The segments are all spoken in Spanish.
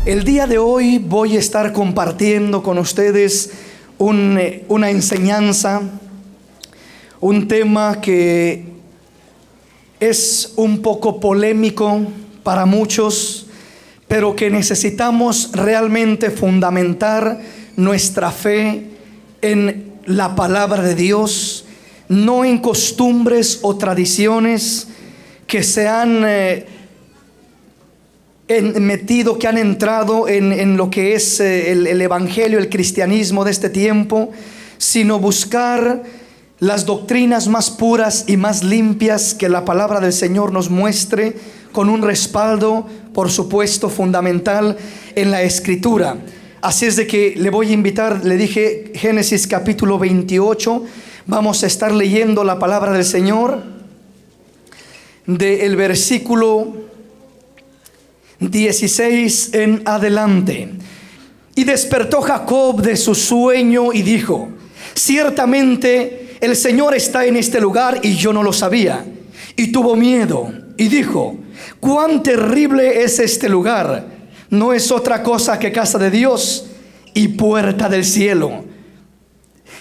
El día de hoy voy a estar compartiendo con ustedes una enseñanza, un tema que es un poco polémico para muchos, pero que necesitamos realmente fundamentar nuestra fe en la palabra de Dios, no en costumbres o tradiciones que se han que han entrado en lo que es el evangelio, el cristianismo de este tiempo, sino buscar las doctrinas más puras y más limpias que la palabra del Señor nos muestre, con un respaldo, por supuesto, fundamental en la Escritura. Así es de que le voy a invitar, le dije, Génesis capítulo 28, vamos a estar leyendo la palabra del Señor del versículo 16 en adelante. Y despertó Jacob de su sueño y dijo: ciertamente el Señor está en este lugar y yo no lo sabía. Y tuvo miedo y dijo: cuán terrible es este lugar. No es otra cosa que casa de Dios y puerta del cielo.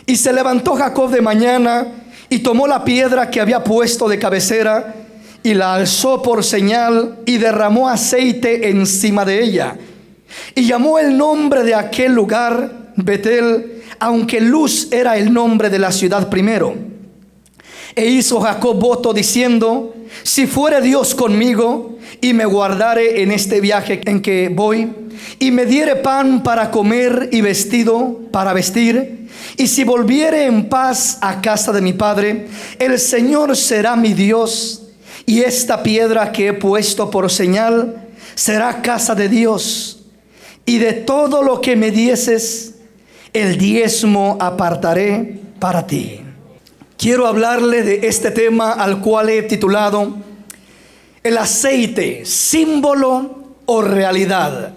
Y se levantó Jacob de mañana y tomó la piedra que había puesto de cabecera y la alzó por señal y derramó aceite encima de ella. Y llamó el nombre de aquel lugar Betel, aunque Luz era el nombre de la ciudad primero. E hizo Jacob voto diciendo: si fuere Dios conmigo y me guardare en este viaje en que voy, y me diere pan para comer y vestido para vestir, y si volviere en paz a casa de mi padre, el Señor será mi Dios, y esta piedra que he puesto por señal será casa de Dios. Y de todo lo que me dieses, el diezmo apartaré para ti. Quiero hablarle de este tema al cual he titulado: el aceite, símbolo o realidad.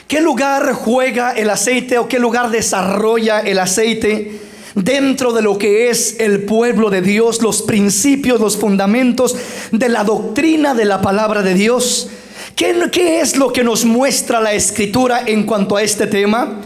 ¿Qué lugar juega el aceite o qué lugar desarrolla el aceite dentro de lo que es el pueblo de Dios, los principios, los fundamentos de la doctrina de la palabra de Dios? ¿Qué es lo que nos muestra la Escritura en cuanto a este tema?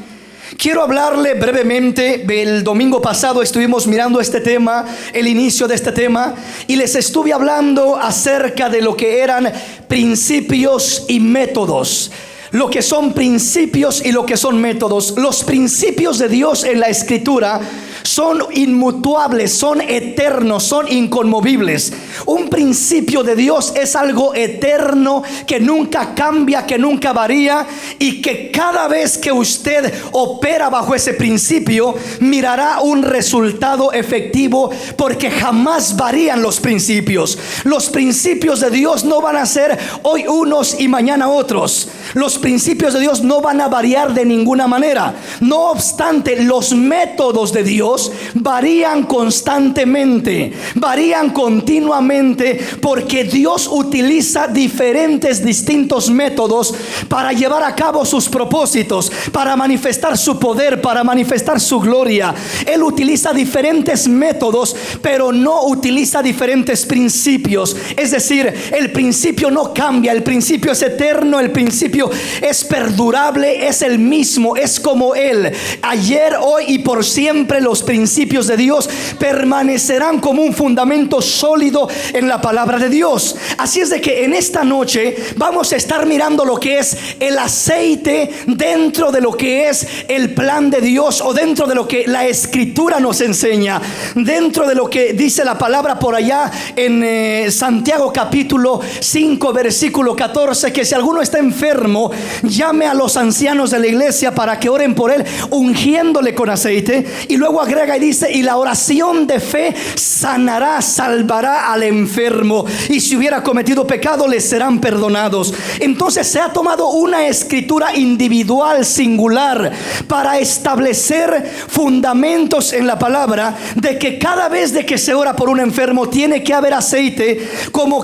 Quiero hablarle brevemente. El domingo pasado estuvimos mirando este tema, el inicio de este tema, y les estuve hablando acerca de lo que eran principios y métodos. Lo que son principios y lo que son métodos. Los principios de Dios en la Escritura son inmutables, son eternos, son inconmovibles. Un principio de Dios es algo eterno que nunca cambia, que nunca varía, y que cada vez que usted opera bajo ese principio mirará un resultado efectivo, porque jamás varían los principios. Los principios de Dios no van a ser hoy unos y mañana otros. Los principios de Dios no van a variar de ninguna manera. No obstante, los métodos de Dios varían constantemente, varían continuamente, porque Dios utiliza distintos métodos para llevar a cabo sus propósitos, para manifestar su poder, para manifestar su gloria. Él utiliza diferentes métodos, pero no utiliza diferentes principios. Es decir, el principio no cambia, el principio es eterno, el principio es perdurable, es el mismo, es como Él. Ayer, hoy y por siempre los principios de Dios permanecerán como un fundamento sólido en la palabra de Dios. Así es de que en esta noche vamos a estar mirando lo que es el aceite dentro de lo que es el plan de Dios, o dentro de lo que la Escritura nos enseña, dentro de lo que dice la palabra por allá en Santiago capítulo 5 versículo 14, que si alguno está enfermo, llame a los ancianos de la iglesia para que oren por él, ungiéndole con aceite. Y luego agrega y dice: y la oración de fe sanará, salvará al enfermo, y si hubiera cometido pecado les serán perdonados. Entonces se ha tomado una escritura individual, singular, para establecer fundamentos en la palabra, de que cada vez de que se ora por un enfermo tiene que haber aceite, como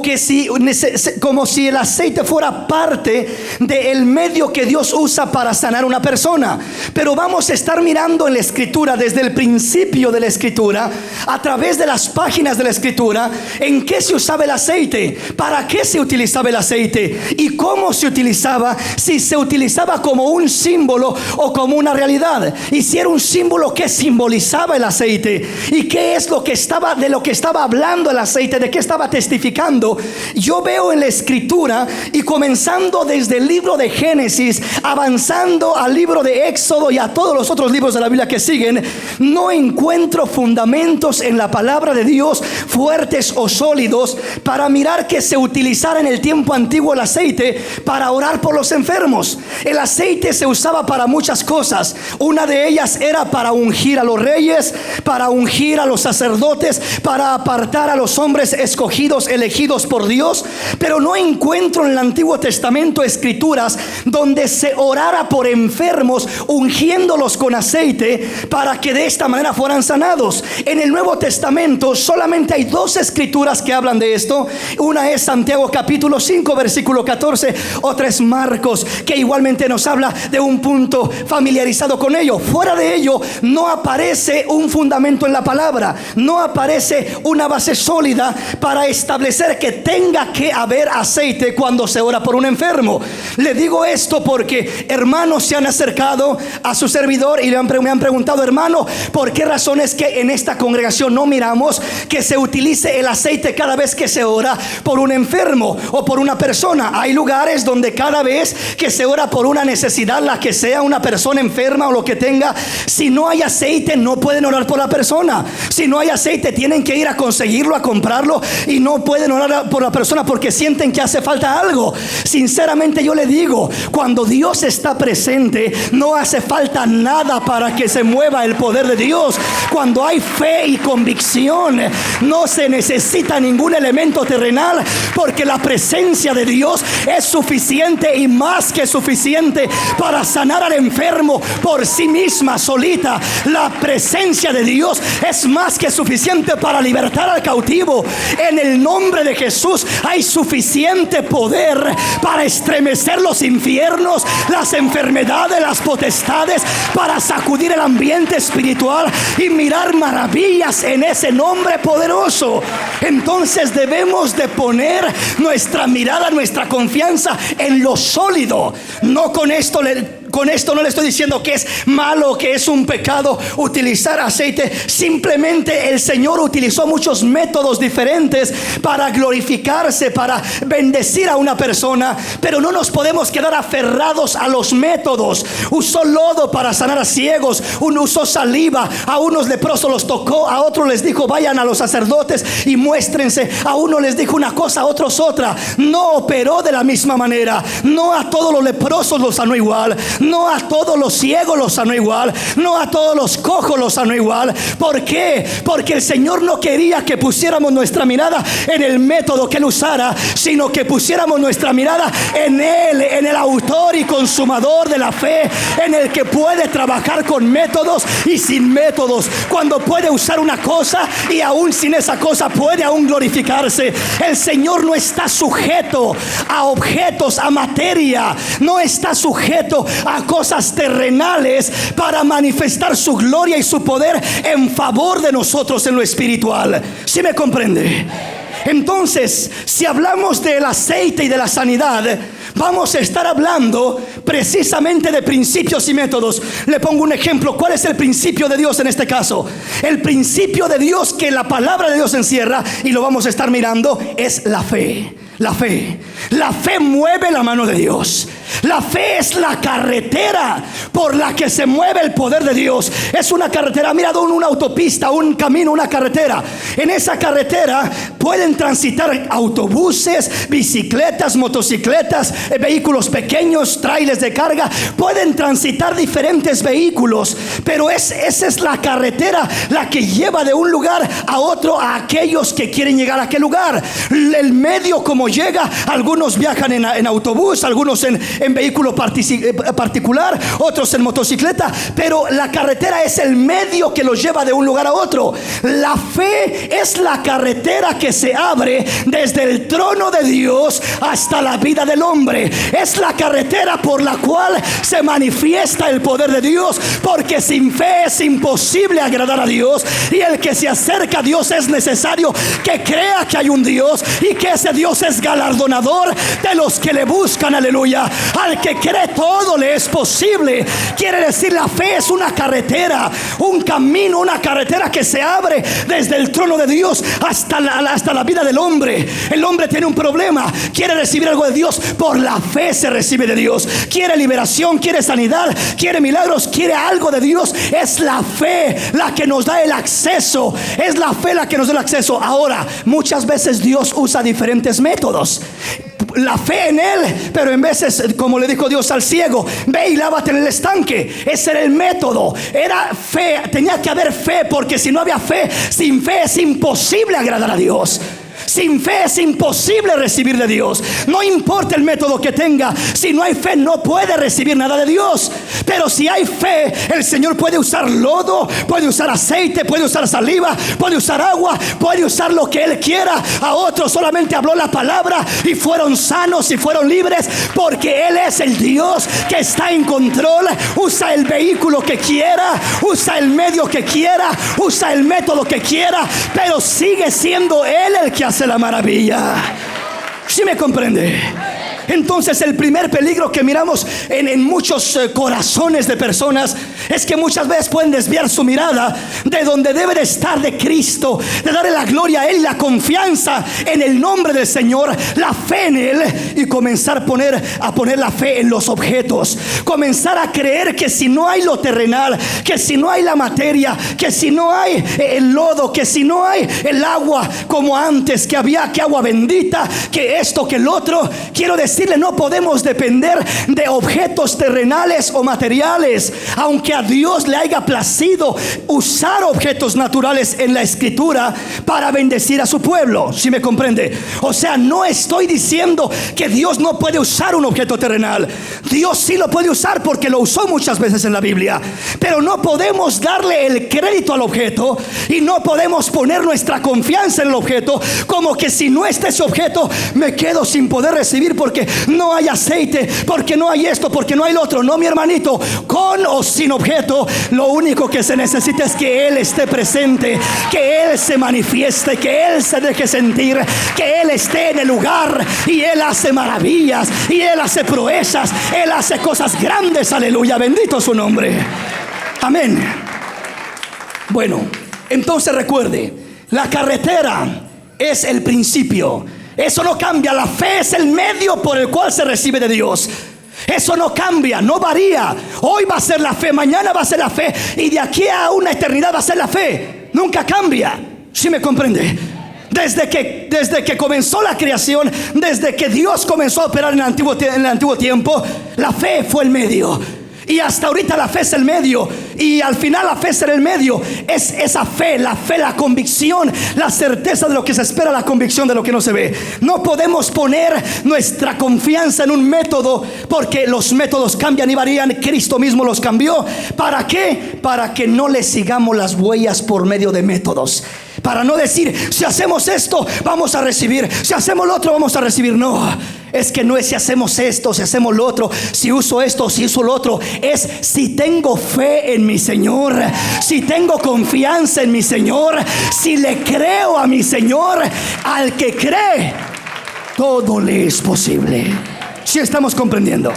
si el aceite fuera parte del medio que Dios usa para sanar a una persona. Pero vamos a estar mirando en la Escritura desde el principio principio de la Escritura, a través de las páginas de la Escritura, en qué se usaba el aceite, para qué se utilizaba el aceite y cómo se utilizaba, si se utilizaba como un símbolo o como una realidad. Y si era un símbolo, ¿qué simbolizaba el aceite? ¿Y qué es lo que estaba, de lo que estaba hablando el aceite, de qué estaba testificando? Yo veo en la Escritura, y comenzando desde el libro de Génesis, avanzando al libro de Éxodo y a todos los otros libros de la Biblia que siguen, no encuentro fundamentos en la palabra de Dios fuertes o sólidos para mirar que se utilizara en el tiempo antiguo el aceite para orar por los enfermos. El aceite se usaba para muchas cosas. Una de ellas era para ungir a los reyes, para ungir a los sacerdotes, para apartar a los hombres escogidos, elegidos por Dios. Pero no encuentro en el Antiguo Testamento escrituras donde se orara por enfermos, ungiéndolos con aceite para que de esta manera fueran sanados. En el Nuevo Testamento solamente hay dos escrituras que hablan de esto. Una es Santiago capítulo 5 versículo 14, otra es Marcos, que igualmente nos habla de un punto familiarizado con ello. Fuera de ello no aparece un fundamento en la palabra, no aparece una base sólida para establecer que tenga que haber aceite cuando se ora por un enfermo. Le digo esto porque hermanos se han acercado a su servidor y me han preguntado: hermano, ¿por qué razón es que en esta congregación no miramos que se utilice el aceite cada vez que se ora por un enfermo o por una persona? Hay lugares donde cada vez que se ora por una necesidad, la que sea, una persona enferma o lo que tenga, si no hay aceite no pueden orar por la persona. Si no hay aceite tienen que ir a conseguirlo, a comprarlo, y no pueden orar por la persona porque sienten que hace falta algo. Sinceramente yo le digo, cuando Dios está presente no hace falta nada para que se mueva el poder de Dios. Cuando hay fe y convicción no se necesita ningún elemento terrenal, porque la presencia de Dios es suficiente y más que suficiente para sanar al enfermo por sí misma, solita. La presencia de Dios es más que suficiente para libertar al cautivo. En el nombre de Jesús hay suficiente poder para estremecer los infiernos, las enfermedades, las potestades, para sacudir el ambiente espiritual y mirar maravillas en ese nombre poderoso. Entonces debemos de poner nuestra mirada, nuestra confianza en lo sólido. No con esto no le estoy diciendo que es malo, que es un pecado utilizar aceite. Simplemente el Señor utilizó muchos métodos diferentes para glorificarse, para bendecir a una persona. Pero no nos podemos quedar aferrados a los métodos. Usó lodo para sanar a ciegos, uno usó saliva, a unos leprosos los tocó, a otros les dijo vayan a los sacerdotes y muéstrense, a uno les dijo una cosa, a otros otra. No operó de la misma manera. No a todos los leprosos los sanó igual. No a todos los ciegos los sanó igual. No a todos los cojos los sanó igual. ¿Por qué? Porque el Señor no quería que pusiéramos nuestra mirada en el método que Él usara, sino que pusiéramos nuestra mirada en Él, en el autor y consumador de la fe, en el que puede trabajar con métodos y sin métodos, cuando puede usar una cosa y aún sin esa cosa puede aún glorificarse. El Señor no está sujeto a objetos, a materia, no está sujeto a cosas terrenales para manifestar su gloria y su poder en favor de nosotros en lo espiritual. ¿Sí me comprende? Entonces, si hablamos del aceite y de la sanidad, vamos a estar hablando precisamente de principios y métodos. Le pongo un ejemplo. ¿Cuál es el principio de Dios en este caso? El principio de Dios que la palabra de Dios encierra, y lo vamos a estar mirando, es la fe. La fe. La fe mueve la mano de Dios. La fe es la carretera por la que se mueve el poder de Dios. Es una carretera, mira, una autopista, un camino, una carretera. En esa carretera pueden transitar autobuses, bicicletas, motocicletas, vehículos pequeños, trailers de carga. Pueden transitar diferentes vehículos, pero esa es la carretera, la que lleva de un lugar a otro a aquellos que quieren llegar a aquel lugar. El medio como llega, algunos viajan en autobús, algunos en en vehículo particular, otros en motocicleta, pero la carretera es el medio que los lleva de un lugar a otro. La fe es la carretera que se abre desde el trono de Dios hasta la vida del hombre. Es la carretera por la cual se manifiesta el poder de Dios, porque sin fe es imposible agradar a Dios, y el que se acerca a Dios es necesario que crea que hay un Dios y que ese Dios es galardonador de los que le buscan. Aleluya. Al que cree todo le es posible. Quiere decir, la fe es una carretera, un camino, una carretera que se abre desde el trono de Dios hasta la vida del hombre. El hombre tiene un problema, quiere recibir algo de Dios, por la fe se recibe de Dios. Quiere liberación, quiere sanidad, quiere milagros, quiere algo de Dios. Es la fe la que nos da el acceso. Es la fe la que nos da el acceso. Ahora, muchas veces Dios usa diferentes métodos. La fe en Él, pero en veces, como le dijo Dios al ciego, ve y lávate en el estanque. Ese era el método. Era fe, tenía que haber fe, porque si no había fe, sin fe es imposible agradar a Dios. Sin fe es imposible recibir de Dios. No importa el método que tenga, si no hay fe no puede recibir nada de Dios. Pero si hay fe, el Señor puede usar lodo, puede usar aceite, puede usar saliva, puede usar agua, puede usar lo que Él quiera. A otros solamente habló la palabra y fueron sanos y fueron libres, porque Él es el Dios que está en control. Usa el vehículo que quiera, usa el medio que quiera, usa el método que quiera, pero sigue siendo Él el que hace la maravilla. ¿Sí me comprende? Entonces el primer peligro que miramos en muchos corazones de personas es que muchas veces pueden desviar su mirada de donde debe de estar, de Cristo, de darle la gloria a Él, la confianza en el nombre del Señor, la fe en Él, y comenzar a poner la fe en los objetos. Comenzar a creer que si no hay lo terrenal, que si no hay la materia, que si no hay el lodo, que si no hay el agua como antes, que había que agua bendita, que esto, que el otro, quiero decirle, no podemos depender de objetos terrenales o materiales. Aunque a Dios le haya placido usar objetos naturales en la Escritura para bendecir a su pueblo. ¿Sí me comprende? O sea, no estoy diciendo que Dios no puede usar un objeto terrenal. Dios sí lo puede usar, porque lo usó muchas veces en la Biblia. Pero no podemos darle el crédito al objeto, y no podemos poner nuestra confianza en el objeto, como que si no está ese objeto me quedo sin poder recibir, porque no hay aceite, porque no hay esto, porque no hay lo otro. No, mi hermanito, con o sin objeto, lo único que se necesita es que Él esté presente, que Él se manifieste, que Él se deje sentir, que Él esté en el lugar, y Él hace maravillas, y Él hace proezas, Él hace cosas grandes. Aleluya, bendito su nombre. Amén. Bueno, entonces recuerde, la carretera es el principio. Eso no cambia. La fe es el medio por el cual se recibe de Dios. Eso no cambia, no varía. Hoy va a ser la fe, mañana va a ser la fe, y de aquí a una eternidad va a ser la fe. Nunca cambia. ¿Sí me comprende? Desde que comenzó la creación, desde que Dios comenzó a operar en el antiguo tiempo, la fe fue el medio. Y hasta ahorita la fe es el medio, y al final la fe será el medio. Es esa fe, la convicción, la certeza de lo que se espera, la convicción de lo que no se ve. No podemos poner nuestra confianza en un método, porque los métodos cambian y varían. Cristo mismo los cambió. ¿Para qué? Para que no le sigamos las huellas por medio de métodos. Para no decir, si hacemos esto vamos a recibir, si hacemos lo otro vamos a recibir. No, es que no es si hacemos esto, si hacemos lo otro, si uso esto, si uso lo otro. Es si tengo fe en mi Señor, si tengo confianza en mi Señor, si le creo a mi Señor. Al que cree, todo le es posible. ¿Sí estamos comprendiendo?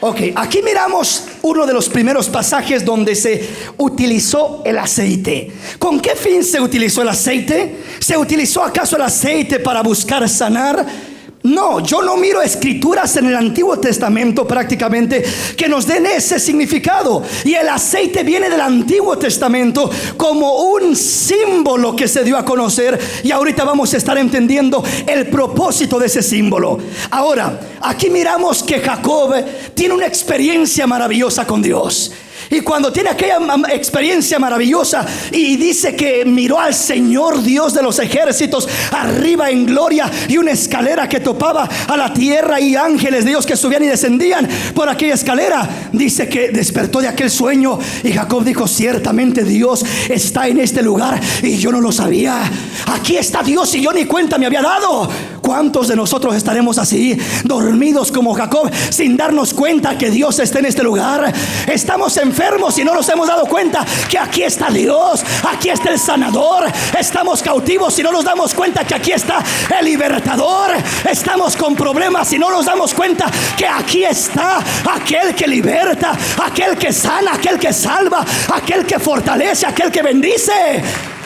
Ok, aquí miramos uno de los primeros pasajes donde se utilizó el aceite. ¿Con qué fin se utilizó el aceite? ¿Se utilizó acaso el aceite para buscar sanar? No, yo no miro escrituras en el Antiguo Testamento prácticamente que nos den ese significado. Y el aceite viene del Antiguo Testamento como un símbolo que se dio a conocer, y ahorita vamos a estar entendiendo el propósito de ese símbolo. Ahora, aquí miramos que Jacob tiene una experiencia maravillosa con Dios. Y cuando tiene aquella experiencia maravillosa y dice que miró al Señor Dios de los ejércitos arriba en gloria, y una escalera que topaba a la tierra y ángeles de Dios que subían y descendían por aquella escalera, dice que despertó de aquel sueño y Jacob dijo: ciertamente Dios está en este lugar y yo no lo sabía. Aquí está Dios y yo ni cuenta me había dado. ¿Cuántos de nosotros estaremos así, dormidos como Jacob, sin darnos cuenta que Dios está en este lugar? Estamos enfermos y no nos hemos dado cuenta que aquí está Dios, aquí está el sanador. Estamos cautivos y no nos damos cuenta que aquí está el libertador. Estamos con problemas y no nos damos cuenta que aquí está aquel que liberta, aquel que sana, aquel que salva, aquel que fortalece, aquel que bendice.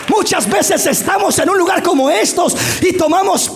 Muchas veces estamos en un lugar como estos y tomamos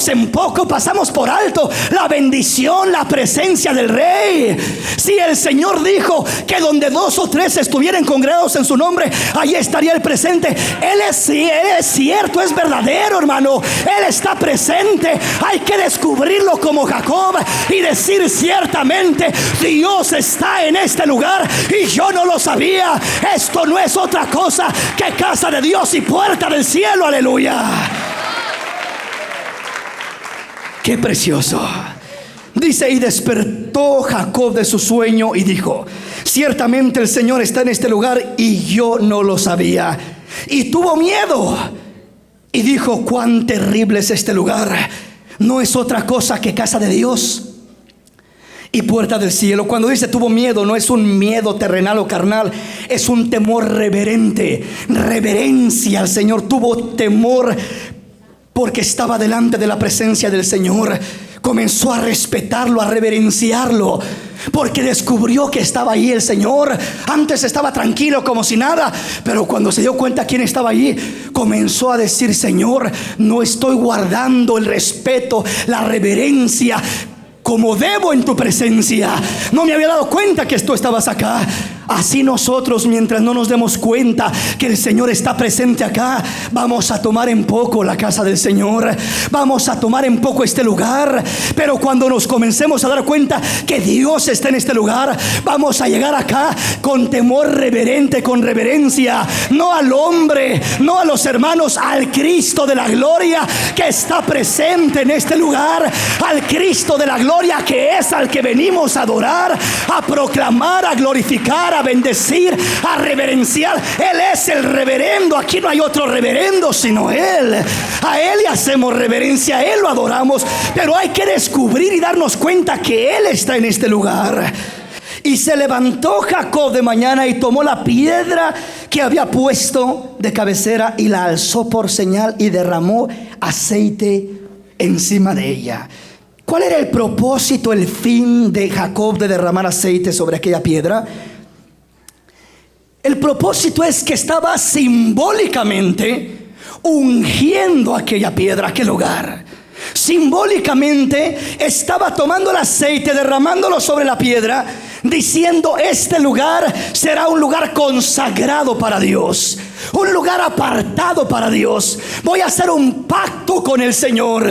en poco, pasamos por alto la bendición, la presencia del Rey. Si el Señor dijo que donde 2 o 3 estuvieran congregados en su nombre, ahí estaría el presente. Él es cierto, es verdadero, hermano. Él está presente. Hay que descubrirlo como Jacob y decir: ciertamente Dios está en este lugar y yo no lo sabía. Esto no es otra cosa que casa de Dios y puerta del cielo. Aleluya. Qué precioso. Dice: y despertó Jacob de su sueño y dijo: ciertamente el Señor está en este lugar y yo no lo sabía. Y tuvo miedo y dijo: cuán terrible es este lugar. No es otra cosa que casa de Dios y puerta del cielo. Cuando dice tuvo miedo, no es un miedo terrenal o carnal, es un temor reverente, reverencia al Señor. Tuvo temor porque estaba delante de la presencia del Señor. Comenzó a respetarlo, a reverenciarlo, porque descubrió que estaba ahí el Señor. Antes estaba tranquilo como si nada, pero cuando se dio cuenta quién estaba allí, comenzó a decir: Señor, no estoy guardando el respeto, la reverencia como debo en tu presencia. No me había dado cuenta que tú estabas acá. Así nosotros, mientras no nos demos cuenta que el Señor está presente acá, vamos a tomar en poco la casa del Señor, vamos a tomar en poco este lugar. Pero cuando nos comencemos a dar cuenta que Dios está en este lugar, vamos a llegar acá con temor reverente, con reverencia, no al hombre, no a los hermanos, al Cristo de la gloria que está presente en este lugar, al Cristo de la gloria que es al que venimos a adorar, a proclamar, a glorificar, a bendecir, a reverenciar. Él es el reverendo. Aquí no hay otro reverendo sino Él. A Él le hacemos reverencia, a Él lo adoramos. Pero hay que descubrir y darnos cuenta que Él está en este lugar. Y se levantó Jacob de mañana y tomó la piedra que había puesto de cabecera y la alzó por señal y derramó aceite encima de ella. ¿Cuál era el propósito, el fin de Jacob de derramar aceite sobre aquella piedra? El propósito es que estaba simbólicamente ungiendo aquella piedra, aquel lugar. Simbólicamente estaba tomando el aceite, derramándolo sobre la piedra, diciendo: este lugar será un lugar consagrado para Dios, un lugar apartado para Dios. Voy a hacer un pacto con el Señor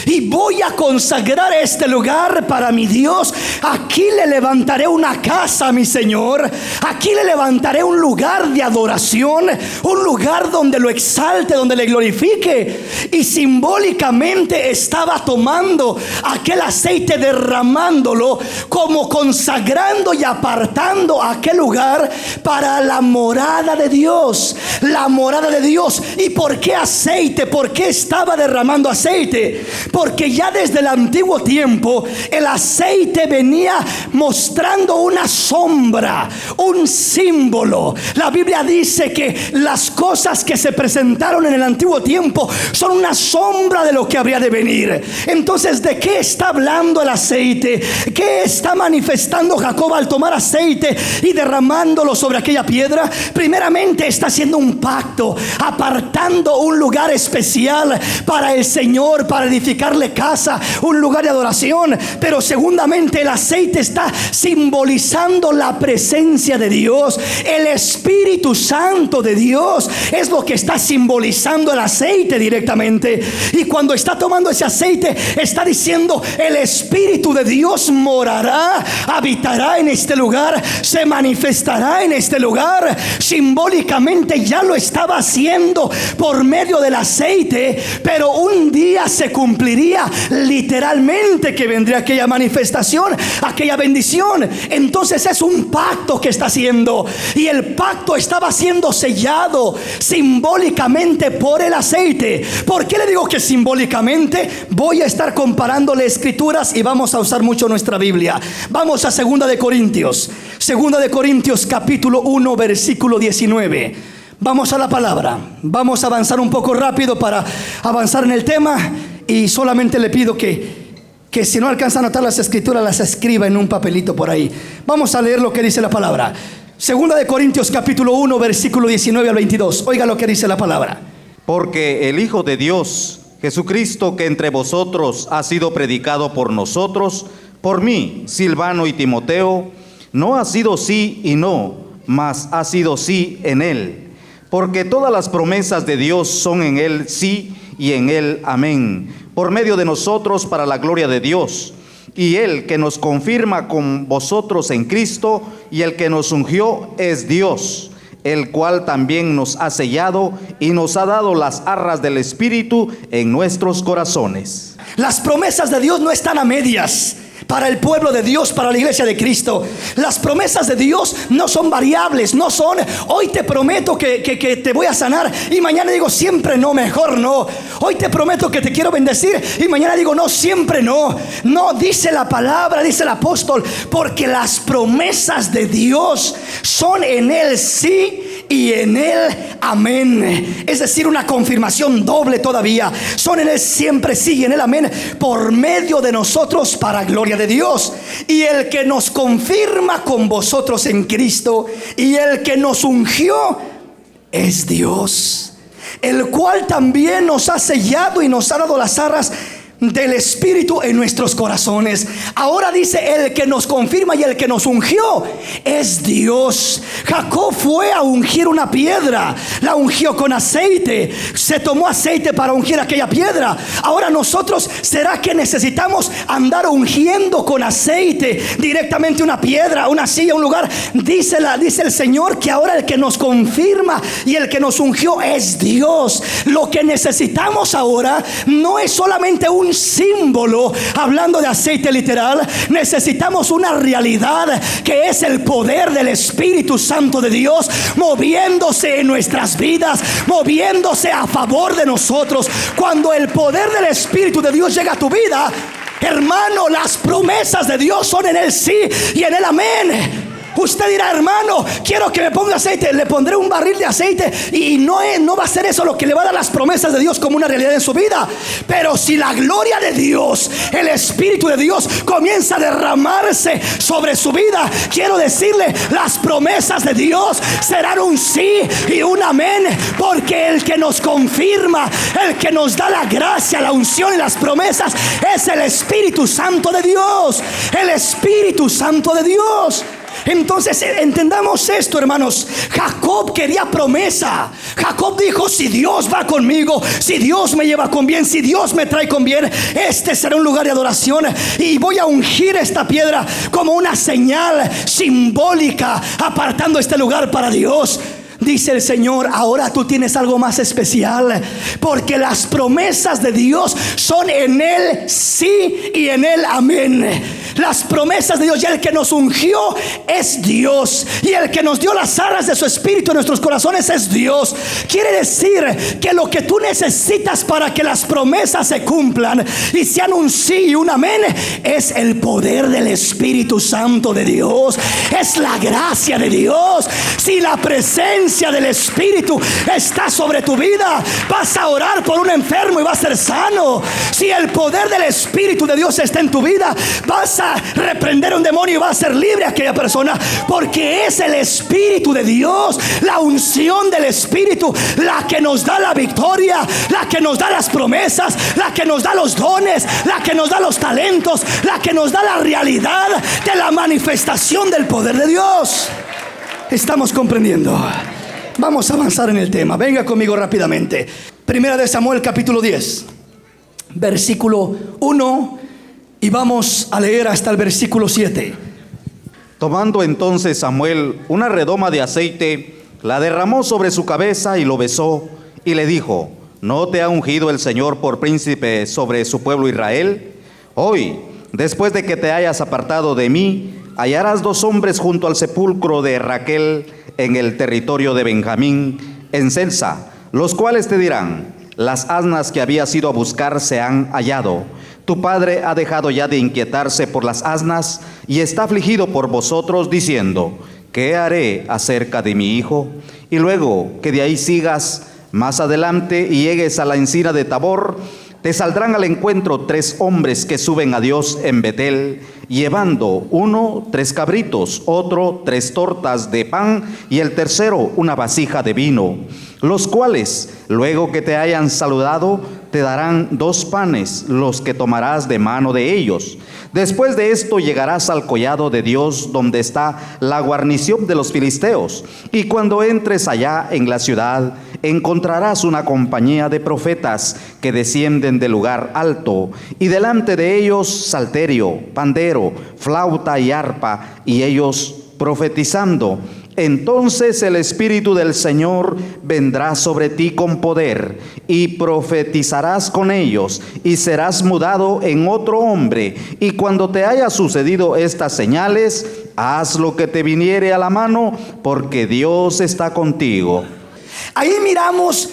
y voy a consagrar este lugar para mi Dios. Aquí le levantaré una casa a mi Señor, aquí le levantaré un lugar de adoración, un lugar donde lo exalte, donde le glorifique. Y simbólicamente estaba tomando aquel aceite, derramándolo, como consagrando y apartando aquel lugar para la morada de Dios. La morada de Dios. ¿Y por qué aceite? ¿Por qué estaba derramando aceite? Porque ya desde el antiguo tiempo el aceite venía mostrando una sombra, un símbolo. La Biblia dice que las cosas que se presentaron en el antiguo tiempo son una sombra de lo que habría de venir. Entonces, ¿de qué está hablando el aceite? ¿Qué está manifestando Jacob al tomar aceite y derramándolo sobre aquella piedra? Primeramente está haciendo un un pacto, apartando un lugar especial para el Señor, para edificarle casa, un lugar de adoración. Pero segundamente, el aceite está simbolizando la presencia de Dios. El Espíritu Santo de Dios es lo que está simbolizando el aceite directamente. Y cuando está tomando ese aceite, está diciendo: el Espíritu de Dios morará, habitará en este lugar, se manifestará en este lugar. Simbólicamente ya lo estaba haciendo por medio del aceite, pero un día se cumpliría literalmente que vendría aquella manifestación, aquella bendición. Entonces es un pacto que está haciendo, y el pacto estaba siendo sellado simbólicamente por el aceite. ¿Por qué le digo que simbólicamente? Voy a estar comparándole escrituras y vamos a usar mucho nuestra Biblia. Vamos a 2 de Corintios. 2 de Corintios capítulo 1 versículo 19. Vamos a la palabra. Vamos a avanzar un poco rápido para avanzar en el tema, y solamente le pido que si no alcanza a anotar las escrituras, las escriba en un papelito por ahí. Vamos a leer lo que dice la palabra. 2 de Corintios capítulo 1 versículo 19 al 22. Oiga lo que dice la palabra. Porque el Hijo de Dios, Jesucristo, que entre vosotros ha sido predicado por nosotros, por mí, Silvano y Timoteo, no ha sido sí y no, mas ha sido sí en él. Porque todas las promesas de Dios son en él sí y en él amén, por medio de nosotros para la gloria de Dios. Y él que nos confirma con vosotros en Cristo, y el que nos ungió es Dios, el cual también nos ha sellado y nos ha dado las arras del Espíritu en nuestros corazones. Las promesas de Dios no están a medias para el pueblo de Dios, para la iglesia de Cristo. Las promesas de Dios no son variables, no son: hoy te prometo que te voy a sanar y mañana digo siempre no, mejor no. Hoy te prometo que te quiero bendecir y mañana digo no, siempre no. No, dice la palabra, dice el apóstol: porque las promesas de Dios son en él sí y en él amén. Es decir, una confirmación doble todavía. Son en él siempre sí y en él amén, por medio de nosotros para gloria de Dios. Y el que nos confirma con vosotros en Cristo, y el que nos ungió es Dios, el cual también nos ha sellado y nos ha dado las arras del Espíritu en nuestros corazones. Ahora dice: el que nos confirma y el que nos ungió es Dios. Jacob fue a ungir una piedra, la ungió con aceite, se tomó aceite para ungir aquella piedra. Ahora nosotros, ¿será que necesitamos andar ungiendo con aceite directamente una piedra, una silla, un lugar? Dice el Señor que ahora el que nos confirma y el que nos ungió es Dios. Lo que necesitamos ahora no es solamente un símbolo, hablando de aceite literal. Necesitamos una realidad, que es el poder del Espíritu Santo de Dios moviéndose en nuestras vidas, moviéndose a favor de nosotros. Cuando el poder del Espíritu de Dios llega a tu vida, hermano, las promesas de Dios son en el sí y en el amén. Usted dirá: hermano, quiero que me ponga aceite. Le pondré un barril de aceite, y no va a ser eso lo que le va a dar las promesas de Dios como una realidad en su vida. Pero si la gloria de Dios, el Espíritu de Dios comienza a derramarse sobre su vida, quiero decirle, las promesas de Dios serán un sí y un amén. Porque el que nos confirma, el que nos da la gracia, la unción y las promesas es el Espíritu Santo de Dios. El Espíritu Santo de Dios. Entonces entendamos esto, hermanos. Jacob quería promesa. Jacob dijo: si Dios va conmigo, si Dios me lleva con bien, si Dios me trae con bien, este será un lugar de adoración, y voy a ungir esta piedra como una señal simbólica, apartando este lugar para Dios. Dice el Señor: ahora tú tienes algo más especial, porque las promesas de Dios son en él sí y en él amén. Las promesas de Dios, y el que nos ungió es Dios, y el que nos dio las arras de su Espíritu en nuestros corazones es Dios. Quiere decir que lo que tú necesitas para que las promesas se cumplan y sean un sí y un amén es el poder del Espíritu Santo de Dios, es la gracia de Dios. Si la presencia presencia del Espíritu está sobre tu vida, vas a orar por un enfermo y va a ser sano. Si el poder del Espíritu de Dios está en tu vida, vas a reprender un demonio y va a ser libre aquella persona, porque es el Espíritu de Dios, la unción del Espíritu, la que nos da la victoria, la que nos da las promesas, la que nos da los dones, la que nos da los talentos, la que nos da la realidad de la manifestación del poder de Dios. ¿Estamos comprendiendo? Vamos a avanzar en el tema. Venga conmigo rápidamente. Primera de Samuel capítulo 10, versículo 1, y vamos a leer hasta el versículo 7. Tomando entonces Samuel una redoma de aceite, la derramó sobre su cabeza y lo besó, y le dijo: ¿no te ha ungido el Señor por príncipe sobre su pueblo Israel? Hoy, después de que te hayas apartado de mí, hallarás 2 hombres junto al sepulcro de Raquel en el territorio de Benjamín, en Selsa, los cuales te dirán: las asnas que habías ido a buscar se han hallado. Tu padre ha dejado ya de inquietarse por las asnas y está afligido por vosotros, diciendo: ¿qué haré acerca de mi hijo? Y luego que de ahí sigas más adelante y llegues a la encina de Tabor, te saldrán al encuentro 3 hombres que suben a Dios en Betel, llevando uno 3 cabritos, otro 3 tortas de pan y el tercero una vasija de vino, los cuales, luego que te hayan saludado, te darán 2 panes, los que tomarás de mano de ellos. Después de esto llegarás al collado de Dios, donde está la guarnición de los filisteos, y cuando entres allá en la ciudad, encontrarás una compañía de profetas que descienden del lugar alto, y delante de ellos salterio, pandero, flauta y arpa, y ellos profetizando. Entonces el Espíritu del Señor vendrá sobre ti con poder, y profetizarás con ellos, y serás mudado en otro hombre. Y cuando te haya sucedido estas señales, haz lo que te viniere a la mano, porque Dios está contigo. Ahí miramos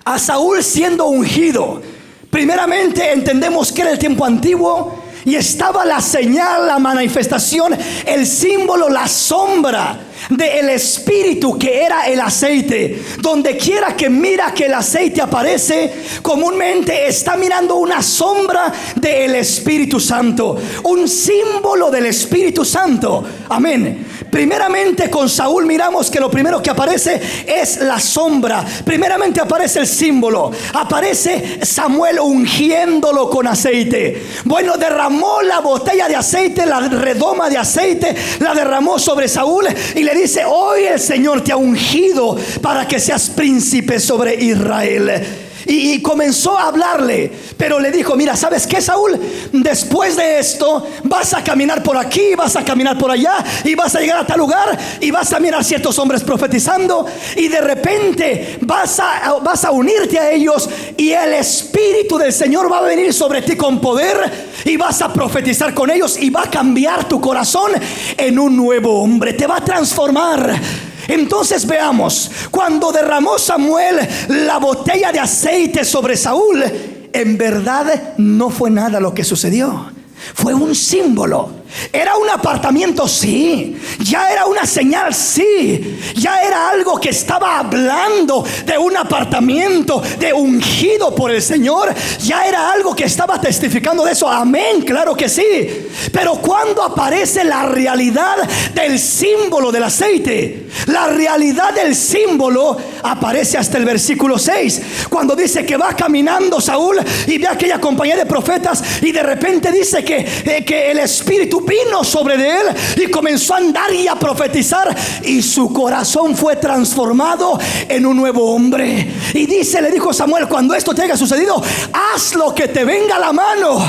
a Saúl siendo ungido. Primeramente entendemos que era el tiempo antiguo, y estaba la señal, la manifestación, el símbolo, la sombra del Espíritu, que era el aceite. Donde quiera que mira que el aceite aparece, comúnmente está mirando una sombra del Espíritu Santo, un símbolo del Espíritu Santo. Amén. Primeramente con Saúl miramos que lo primero que aparece es la sombra. Primeramente aparece el símbolo, aparece Samuel ungiéndolo con aceite. Bueno, derramó la botella de aceite, la redoma de aceite, la derramó sobre Saúl y le dice: hoy el Señor te ha ungido para que seas príncipe sobre Israel. Y comenzó a hablarle, pero le dijo: mira, ¿sabes qué, Saúl? Después de esto vas a caminar por aquí, vas a caminar por allá, y vas a llegar a tal lugar, y vas a mirar ciertos hombres profetizando, y de repente vas a unirte a ellos, y el Espíritu del Señor va a venir sobre ti con poder, y vas a profetizar con ellos, y va a cambiar tu corazón en un nuevo hombre, te va a transformar. Entonces veamos, cuando derramó Samuel la botella de aceite sobre Saúl, en verdad no fue nada lo que sucedió. Fue un símbolo. Era un apartamiento, sí. Ya era una señal, sí. Ya era algo que estaba hablando de un apartamiento, de ungido por el Señor. Ya era algo que estaba testificando de eso. Amén, claro que sí. Pero cuando aparece la realidad del símbolo del aceite, la realidad del símbolo aparece hasta el versículo 6, cuando dice que va caminando Saúl y ve a aquella compañía de profetas, y de repente dice que el Espíritu vino sobre de él y comenzó a andar y a profetizar, y su corazón fue transformado en un nuevo hombre. Y dice, le dijo Samuel: cuando esto te haya sucedido, haz lo que te venga a la mano,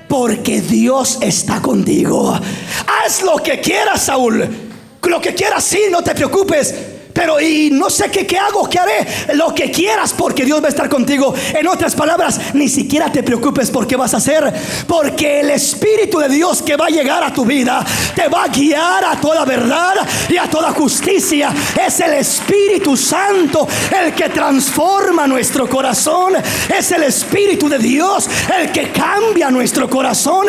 porque Dios está contigo. Haz lo que quieras, Saúl, lo que quieras, sí, no te preocupes. Pero y no sé qué hago, qué haré. Lo que quieras, porque Dios va a estar contigo. En otras palabras, ni siquiera te preocupes por qué vas a hacer, porque el Espíritu de Dios que va a llegar a tu vida te va a guiar a toda verdad y a toda justicia. Es el Espíritu Santo el que transforma nuestro corazón. Es el Espíritu de Dios el que cambia nuestro corazón,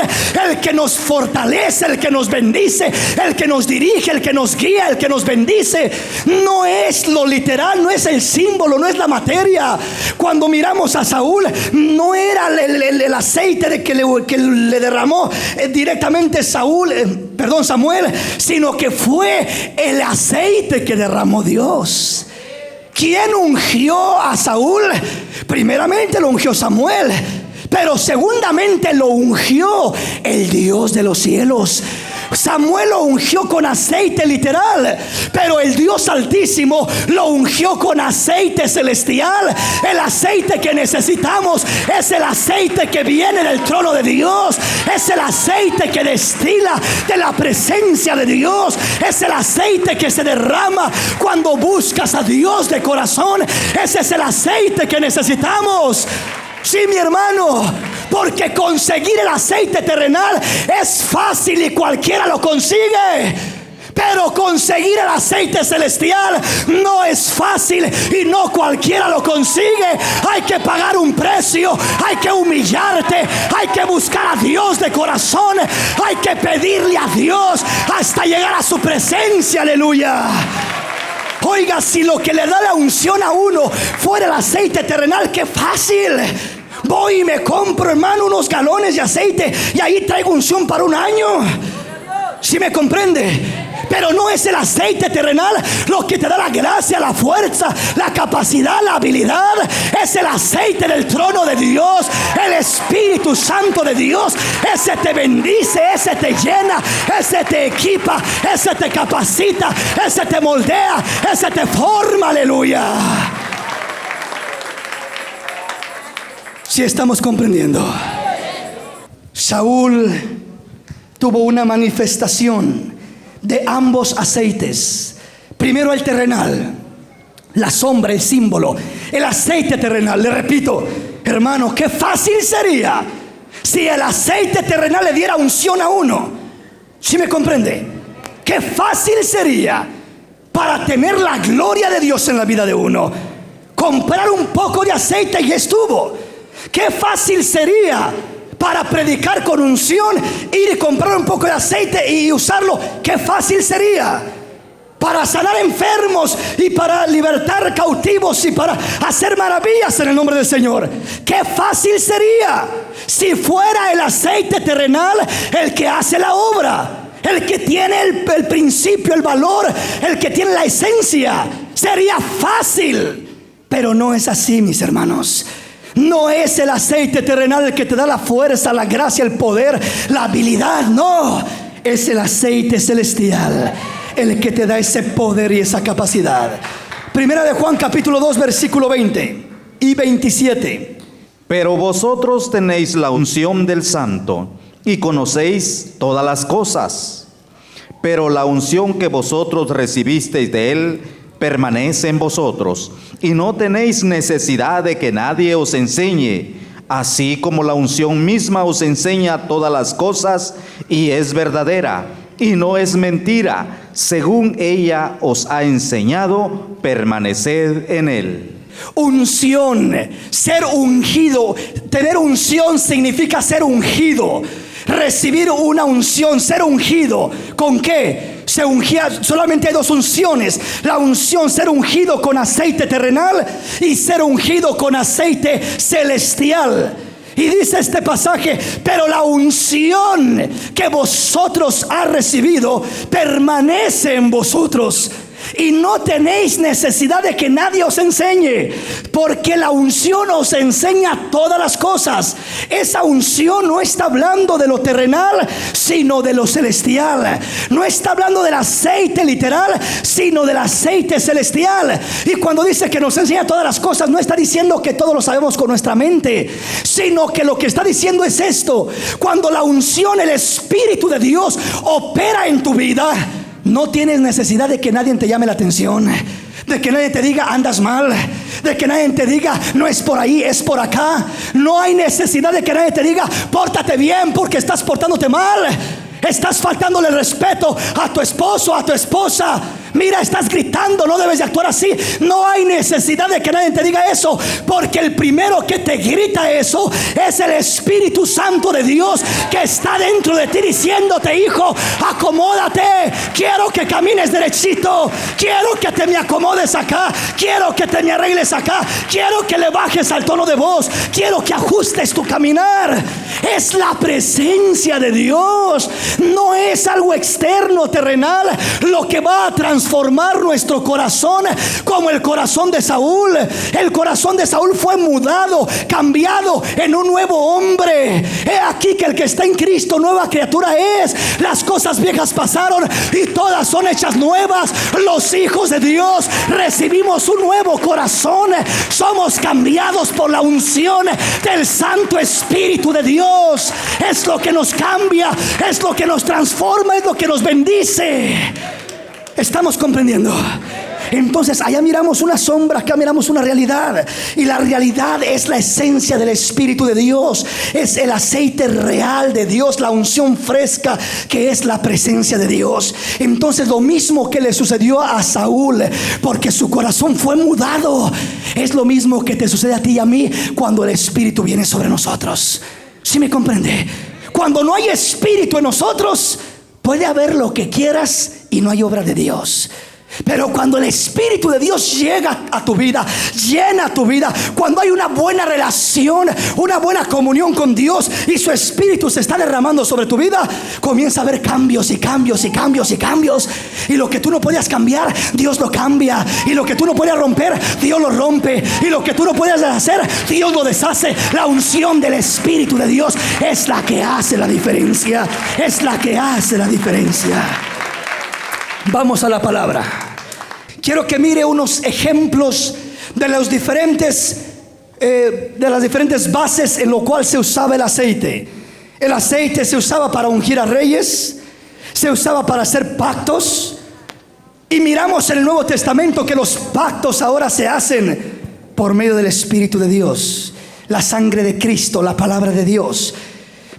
el que nos fortalece, el que nos bendice, el que nos dirige, el que nos guía, el que nos bendice. No no es lo literal, no es el símbolo, no es la materia. Cuando miramos a Saúl, no era el aceite de que le derramó directamente Samuel, sino que fue el aceite que derramó Dios. ¿Quién ungió a Saúl? Primeramente lo ungió Samuel, pero segundamente lo ungió el Dios de los cielos. Samuel lo ungió con aceite literal, pero el Dios Altísimo lo ungió con aceite celestial. El aceite que necesitamos es el aceite que viene del trono de Dios. Es el aceite que destila de la presencia de Dios. Es el aceite que se derrama cuando buscas a Dios de corazón. Ese es el aceite que necesitamos. Sí, mi hermano, porque conseguir el aceite terrenal es fácil y cualquiera lo consigue. Pero conseguir el aceite celestial no es fácil y no cualquiera lo consigue. Hay que pagar un precio, hay que humillarte, hay que buscar a Dios de corazón, hay que pedirle a Dios hasta llegar a su presencia. Aleluya. Oiga, si lo que le da la unción a uno fuera el aceite terrenal, qué fácil. Voy y me compro, hermano, unos galones de aceite y ahí traigo unción para un año. ¿Sí me comprende? Pero no es el aceite terrenal lo que te da la gracia, la fuerza, la capacidad, la habilidad. Es el aceite del trono de Dios, el Espíritu Santo de Dios. Ese te bendice, ese te llena, ese te equipa, ese te capacita, ese te moldea, ese te forma. Aleluya. Si estamos comprendiendo, Saúl tuvo una manifestación de ambos aceites. Primero el terrenal, la sombra, el símbolo, el aceite terrenal. Le repito, hermano, qué fácil sería si el aceite terrenal le diera unción a uno. ¿Sí me comprende? Qué fácil sería para tener la gloria de Dios en la vida de uno. Comprar un poco de aceite y estuvo. Qué fácil sería para predicar con unción, ir y comprar un poco de aceite y usarlo. Qué fácil sería para sanar enfermos y para libertar cautivos y para hacer maravillas en el nombre del Señor. Qué fácil sería si fuera el aceite terrenal el que hace la obra, el que tiene el principio, el valor, el que tiene la esencia. Sería fácil, pero no es así, mis hermanos. No es el aceite terrenal el que te da la fuerza, la gracia, el poder, la habilidad. No, es el aceite celestial el que te da ese poder y esa capacidad. Primera de Juan capítulo 2 versículo 20 y 27. Pero vosotros tenéis la unción del Santo y conocéis todas las cosas. Pero la unción que vosotros recibisteis de Él permanece en vosotros, y no tenéis necesidad de que nadie os enseñe, así como la unción misma os enseña todas las cosas, y es verdadera, y no es mentira. Según ella os ha enseñado, permaneced en Él. Unción, ser ungido. Tener unción significa ser ungido. Recibir una unción, ser ungido. ¿Con qué? Se ungía, solamente hay dos unciones. La unción, ser ungido con aceite terrenal, y ser ungido con aceite celestial. Y dice este pasaje: pero la unción que vosotros has recibido permanece en vosotros, y no tenéis necesidad de que nadie os enseñe, porque la unción os enseña todas las cosas. Esa unción no está hablando de lo terrenal, sino de lo celestial. No está hablando del aceite literal, sino del aceite celestial. Y cuando dice que nos enseña todas las cosas, no está diciendo que todo lo sabemos con nuestra mente, sino que lo que está diciendo es esto: cuando la unción, el Espíritu de Dios opera en tu vida, no tienes necesidad de que nadie te llame la atención, de que nadie te diga andas mal, de que nadie te diga no es por ahí, es por acá. No hay necesidad de que nadie te diga pórtate bien, porque estás portándote mal, estás faltándole el respeto a tu esposo, a tu esposa. Mira, estás gritando, no debes de actuar así. No hay necesidad de que nadie te diga eso, porque el primero que te grita eso es el Espíritu Santo de Dios, que está dentro de ti diciéndote: hijo, acomódate, quiero que camines derechito, quiero que te me acomodes acá, quiero que te me arregles acá, quiero que le bajes al tono de voz, quiero que ajustes tu caminar. Es la presencia de Dios, no es algo externo, terrenal, lo que va a transformar nuestro corazón, como el corazón de Saúl. El corazón de Saúl fue mudado, cambiado en un nuevo hombre. He aquí que el que está en Cristo, nueva criatura es. Las cosas viejas pasaron y todas son hechas nuevas. Los hijos de Dios recibimos un nuevo corazón. Somos cambiados por la unción del Santo Espíritu de Dios. Es lo que nos cambia, es lo que nos transforma, es lo que nos bendice. ¿Estamos comprendiendo? Entonces allá miramos una sombra, acá miramos una realidad. Y la realidad es la esencia del Espíritu de Dios. Es el aceite real de Dios, la unción fresca que es la presencia de Dios. Entonces lo mismo que le sucedió a Saúl, porque su corazón fue mudado, es lo mismo que te sucede a ti y a mí cuando el Espíritu viene sobre nosotros. ¿Sí me comprende? Cuando no hay Espíritu en nosotros, puede haber lo que quieras y no hay obra de Dios. Pero cuando el Espíritu de Dios llega a tu vida, llena tu vida, cuando hay una buena relación, una buena comunión con Dios y su Espíritu se está derramando sobre tu vida, comienza a haber cambios y cambios y cambios y cambios. Y lo que tú no podías cambiar, Dios lo cambia. Y lo que tú no podías romper, Dios lo rompe. Y lo que tú no podías deshacer, Dios lo deshace. La unción del Espíritu de Dios es la que hace la diferencia. Es la que hace la diferencia. Vamos a la palabra. Quiero que mire unos ejemplos de las diferentes bases en lo cual se usaba el aceite. El aceite se usaba para ungir a reyes, se usaba para hacer pactos. Y miramos en el Nuevo Testamento que los pactos ahora se hacen por medio del Espíritu de Dios, la sangre de Cristo, la palabra de Dios.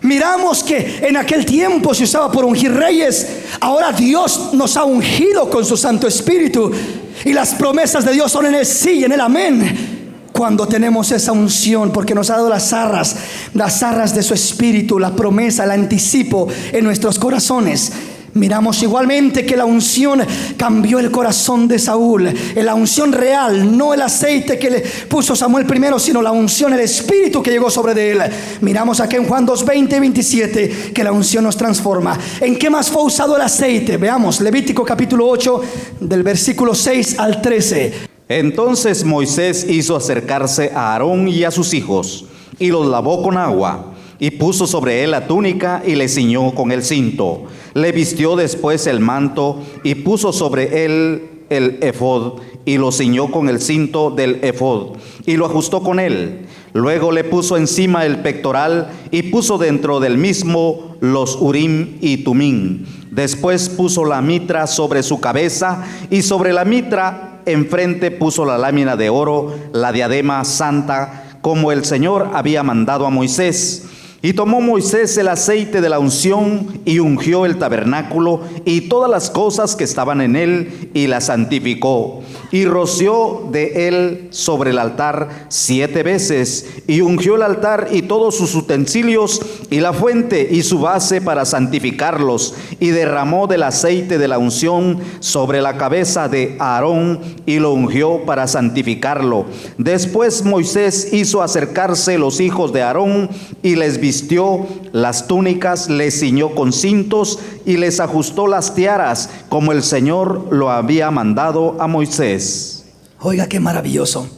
Miramos que en aquel tiempo se usaba por ungir reyes. Ahora Dios nos ha ungido con su Santo Espíritu, y las promesas de Dios son en el sí y en el amén. Cuando tenemos esa unción, porque nos ha dado las arras de su Espíritu, la promesa, el anticipo en nuestros corazones. Miramos igualmente que la unción cambió el corazón de Saúl. La unción real, no el aceite que le puso Samuel primero, sino la unción, el Espíritu que llegó sobre de él. Miramos aquí en Juan 2:20 y 27 que la unción nos transforma. ¿En qué más fue usado el aceite? Veamos Levítico capítulo 8 del versículo 6 al 13. Entonces Moisés hizo acercarse a Aarón y a sus hijos, y los lavó con agua, y puso sobre él la túnica y le ciñó con el cinto. Le vistió después el manto y puso sobre él el efod y lo ciñó con el cinto del efod y lo ajustó con él. Luego le puso encima el pectoral y puso dentro del mismo los urim y tumim. Después puso la mitra sobre su cabeza y sobre la mitra enfrente puso la lámina de oro, la diadema santa, como el Señor había mandado a Moisés. Y tomó Moisés el aceite de la unción y ungió el tabernáculo y todas las cosas que estaban en él y las santificó. Y roció de él sobre el altar 7 veces y ungió el altar y todos sus utensilios y la fuente y su base para santificarlos. Y derramó del aceite de la unción sobre la cabeza de Aarón y lo ungió para santificarlo. Después Moisés hizo acercarse los hijos de Aarón y les vistió las túnicas, les ciñó con cintos y les ajustó las tiaras, como el Señor lo había mandado a Moisés. Oiga, qué maravilloso.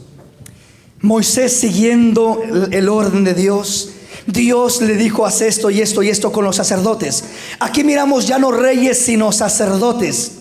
Moisés, siguiendo el orden de Dios, Dios le dijo: haz esto y esto y esto con los sacerdotes. Aquí miramos ya no reyes sino sacerdotes,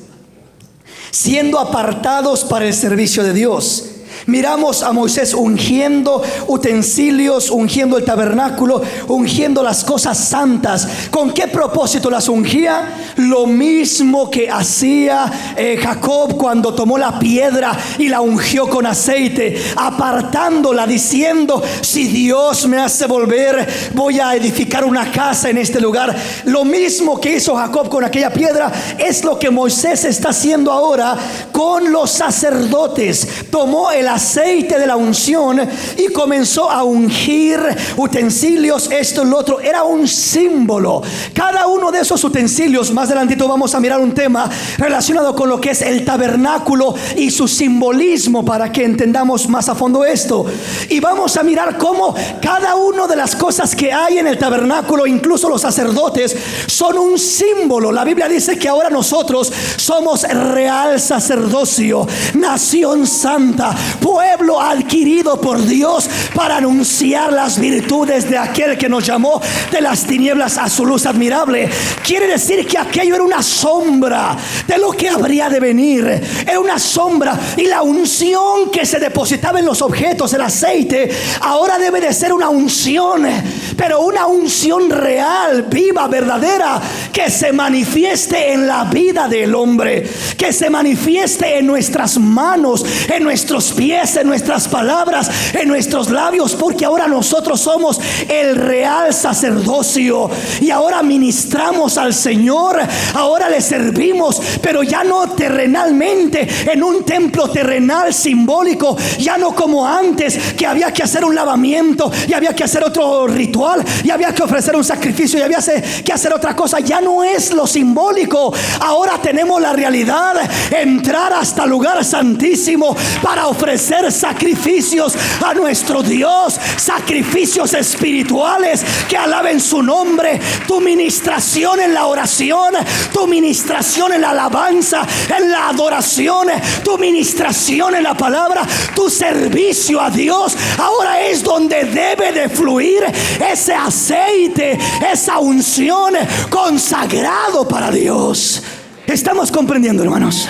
siendo apartados para el servicio de Dios. Miramos a Moisés ungiendo utensilios, ungiendo el tabernáculo, ungiendo las cosas santas. ¿Con qué propósito las ungía? Lo mismo que hacía Jacob cuando tomó la piedra y la ungió con aceite, apartándola, diciendo: si Dios me hace volver, voy a edificar una casa en este lugar. Lo mismo que hizo Jacob con aquella piedra es lo que Moisés está haciendo ahora con los sacerdotes. Tomó el aceite de la unción y comenzó a ungir utensilios, esto y lo otro. Era un símbolo. Cada uno de esos utensilios, más adelantito vamos a mirar un tema relacionado con lo que es el tabernáculo y su simbolismo, para que entendamos más a fondo esto. Y vamos a mirar cómo cada una de las cosas que hay en el tabernáculo, incluso los sacerdotes, son un símbolo. La Biblia dice que ahora nosotros somos real sacerdocio, nación santa, pueblo adquirido por Dios para anunciar las virtudes de aquel que nos llamó de las tinieblas a su luz admirable. Quiere decir que aquello era una sombra de lo que habría de venir. Era una sombra, y la unción que se depositaba en los objetos, el aceite, ahora debe de ser una unción, pero una unción real, viva, verdadera, que se manifieste en la vida del hombre, que se manifieste en nuestras manos, en nuestros pies, en nuestras palabras, en nuestros labios, porque ahora nosotros somos el real sacerdocio y ahora ministramos al Señor, ahora le servimos, pero ya no terrenalmente, en un templo terrenal simbólico, ya no como antes, que había que hacer un lavamiento y había que hacer otro ritual y había que ofrecer un sacrificio y había que hacer otra cosa. Ya no es lo simbólico. Ahora tenemos la realidad: entrar hasta el lugar santísimo para ofrecer sacrificios a nuestro Dios, sacrificios espirituales que alaben su nombre. Tu ministración en la oración, tu ministración en la alabanza, en la adoración, tu ministración en la palabra, tu servicio a Dios, ahora es donde debe de fluir ese aceite, esa unción consagrado para Dios. ¿Estamos comprendiendo, hermanos?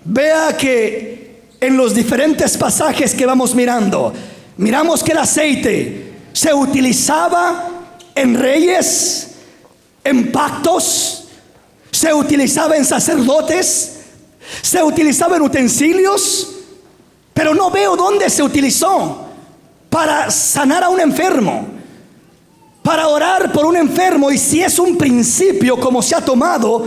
Vea que en los diferentes pasajes que vamos mirando, miramos que el aceite se utilizaba en reyes, en pactos, se utilizaba en sacerdotes, se utilizaba en utensilios, pero no veo dónde se utilizó para sanar a un enfermo, para orar por un enfermo. Y si es un principio como se ha tomado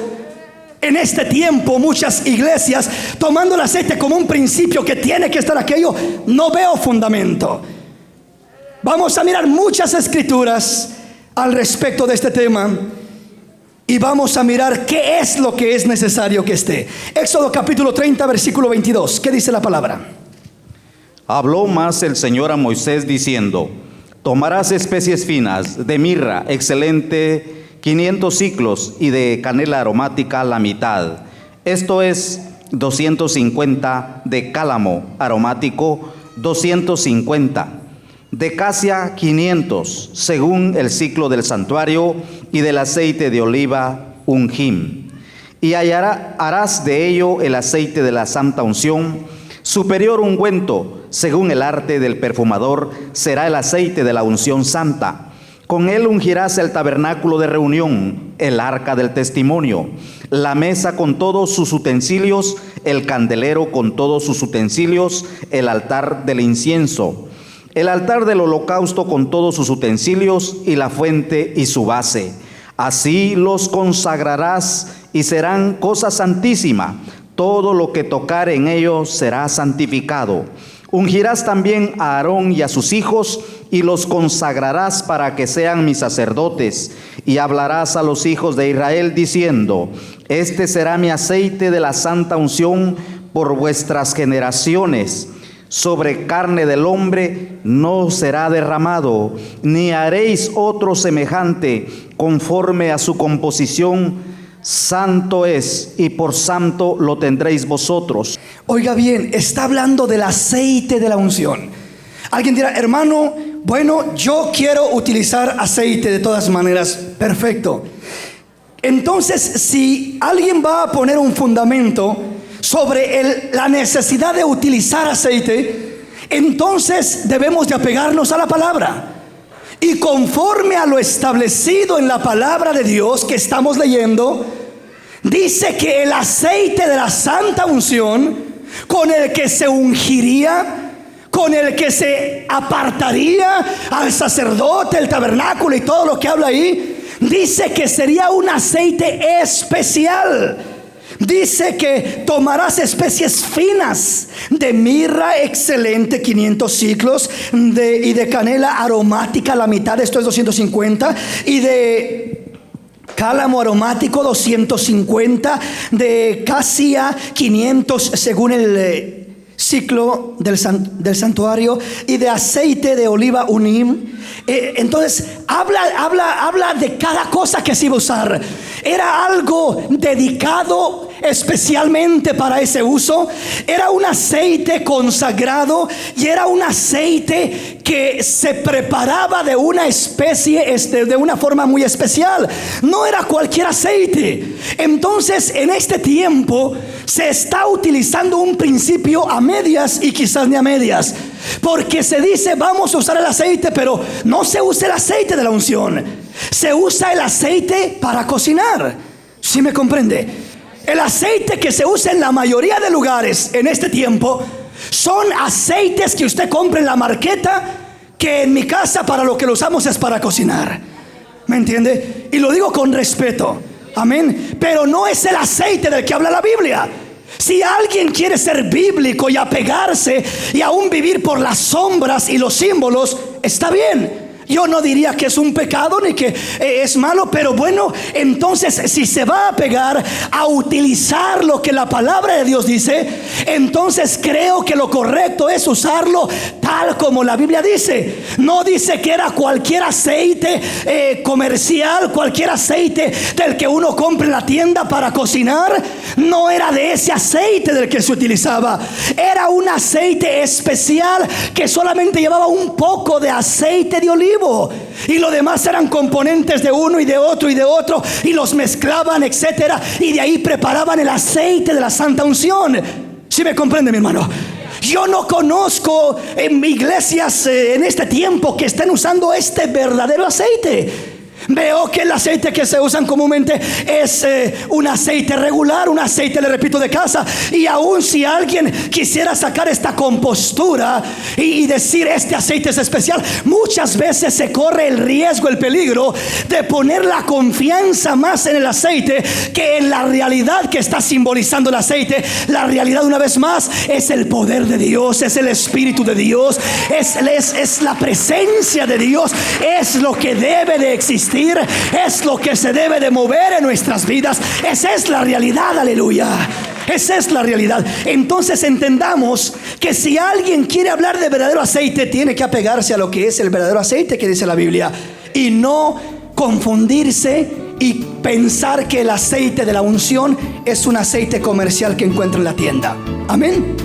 en este tiempo, muchas iglesias tomando el aceite como un principio que tiene que estar aquello, no veo fundamento. Vamos a mirar muchas escrituras al respecto de este tema y vamos a mirar qué es lo que es necesario que esté. Éxodo capítulo 30 versículo 22. ¿Qué dice la palabra? Habló más el Señor a Moisés diciendo: tomarás especies finas de mirra excelente 500 siclos y de canela aromática la mitad, esto es 250, de cálamo aromático 250, de casia 500, según el ciclo del santuario, y del aceite de oliva un hin. Y harás de ello el aceite de la santa unción, superior ungüento, según el arte del perfumador, será el aceite de la unción santa. Con él ungirás el tabernáculo de reunión, el arca del testimonio, la mesa con todos sus utensilios, el candelero con todos sus utensilios, el altar del incienso, el altar del holocausto con todos sus utensilios, y la fuente y su base. Así los consagrarás y serán cosa santísima. Todo lo que tocare en ellos será santificado. Ungirás también a Aarón y a sus hijos y los consagrarás para que sean mis sacerdotes. Y hablarás a los hijos de Israel diciendo: este será mi aceite de la santa unción por vuestras generaciones. Sobre carne del hombre no será derramado, ni haréis otro semejante conforme a su composición. Santo es, y por santo lo tendréis vosotros. Oiga bien, está hablando del aceite de la unción. Alguien dirá: hermano, bueno, yo quiero utilizar aceite de todas maneras. Perfecto. Entonces, si alguien va a poner un fundamento sobre la necesidad de utilizar aceite, entonces debemos de apegarnos a la palabra. Y conforme a lo establecido en la palabra de Dios que estamos leyendo, dice que el aceite de la santa unción con el que se ungiría, con el que se apartaría al sacerdote, el tabernáculo y todo lo que habla ahí, dice que sería un aceite especial. Dice que tomarás especies finas de mirra excelente, 500 ciclos, y de canela aromática, la mitad, esto es 250, y de cálamo aromático 250, de casia 500 según el ciclo del santuario, y de aceite de oliva unim. Entonces habla de cada cosa que se iba a usar. Era algo dedicado especialmente para ese uso. Era un aceite consagrado y era un aceite que se preparaba de una especie, de una forma muy especial. No era cualquier aceite. Entonces en este tiempo se está utilizando un principio a medias y quizás ni a medias, porque se dice vamos a usar el aceite, pero no se usa el aceite de la unción, se usa el aceite para cocinar. ¿Sí me comprende? El aceite que se usa en la mayoría de lugares en este tiempo son aceites que usted compra en la marqueta, que en mi casa para lo que lo usamos es para cocinar. ¿Me entiende? Y lo digo con respeto. Amén. Pero no es el aceite del que habla la Biblia. Si alguien quiere ser bíblico y apegarse y aún vivir por las sombras y los símbolos, está bien. Yo no diría que es un pecado ni que es malo, pero bueno, entonces si se va a pegar a utilizar lo que la palabra de Dios dice, entonces creo que lo correcto es usarlo tal como la Biblia dice. No dice que era cualquier aceite comercial, cualquier aceite del que uno compra en la tienda para cocinar. No era de ese aceite del que se utilizaba. Era un aceite especial que solamente llevaba un poco de aceite de oliva, y lo demás eran componentes de uno y de otro y de otro, y los mezclaban, etcétera, y de ahí preparaban el aceite de la santa unción. ¿Sí me comprende, mi hermano? Yo no conozco en iglesias en este tiempo que estén usando este verdadero aceite. Veo que el aceite que se usan comúnmente es un aceite regular, un aceite, le repito, de casa. Y aún si alguien quisiera sacar esta compostura y decir este aceite es especial, muchas veces se corre el riesgo, el peligro de poner la confianza más en el aceite que en la realidad que está simbolizando el aceite. La realidad, una vez más, es el poder de Dios, es el Espíritu de Dios, es la presencia de Dios, es lo que debe de existir, es lo que se debe de mover en nuestras vidas. Esa es la realidad, aleluya. Esa es la realidad. Entonces entendamos que si alguien quiere hablar de verdadero aceite, tiene que apegarse a lo que es el verdadero aceite que dice la Biblia, y no confundirse y pensar que el aceite de la unción es un aceite comercial que encuentra en la tienda. Amén.